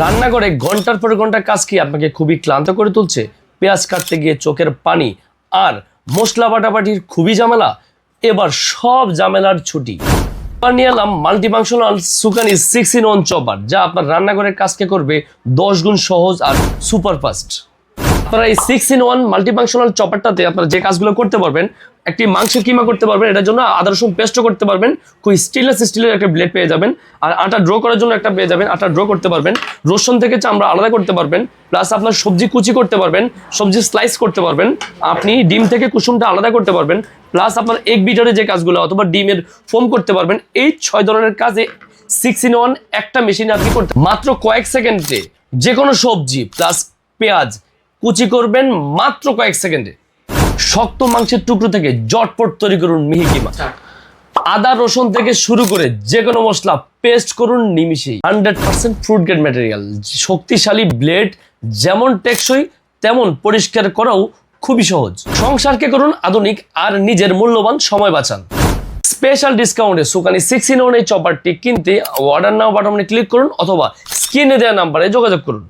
রান্না করে ঘন্টার পর ঘন্টা কাজ কি আপনাকে খুবই ক্লান্ত করে তুলছে? পেঁয়াজ কাটতে গিয়ে চোখের পানি আর মশলা বাটাবাটির খুবই ঝামেলা? এবার সব ঝামেলার ছুটি। এবার নিয়ে এলাম মাল্টিফাংশনাল সুকানি 6-in-1 চপার, যা আপনার রান্নাঘরের কাজকে করবে 10 গুণ সহজ আর সুপার ফাস্ট। আপনারা এই 6-in-1 মাল্টিফাংশনাল চপারটাতে আপনারা যে কাজগুলো করতে পারবেন, একটি মাংসের কিমা করতে পারবেন, এটার জন্য আদা রসুন পেস্টও করতে পারবেন, স্টেনলেস স্টিলের একটা ব্লেড পেয়ে যাবেন, আর আটা ড্র করার জন্য একটা পেয়ে যাবেন, আটা ড্র করতে পারবেন, রসুন থেকে চামড়া আলাদা করতে পারবেন, প্লাস আপনার সবজি কুচি করতে পারবেন, সবজি স্লাইস করতে পারবেন, আপনি ডিম থেকে কুসুমটা আলাদা করতে পারবেন, প্লাস আপনার এগ বিটারে যে কাজগুলো অথবা ডিমের ফোম করতে পারবেন। এই 6 ধরনের কাজে 6-in-1 একটা মেশিনে আপনি করতে মাত্র কয়েক সেকেন্ডে যে কোনো সবজি প্লাস পেঁয়াজ কুচি করবেন মাত্র কয়েক সেকেন্ডে। শক্ত মাংসের টুকরো থেকে জটপট তৈরি করুন মিহি কিমা। আদা রসুন থেকে শুরু করে যে কোনো মশলা পেস্ট করুন নিমিশেই। 100% ফ্রুট গ্রেড ম্যাটেরিয়াল, শক্তিশালী ব্লেড, যেমন টেকসই তেমন পরিষ্কার করাও খুবই সহজ। সংসারকে করুন আধুনিক আর নিজের মূল্যবান সময় বাঁচান। স্পেশাল ডিসকাউন্টে সুকানি 6-in-1 এই চপারটি কিনতে অর্ডার নাও বাটনে ক্লিক করুন অথবা স্ক্রিনে দেওয়া নাম্বারে যোগাযোগ করুন।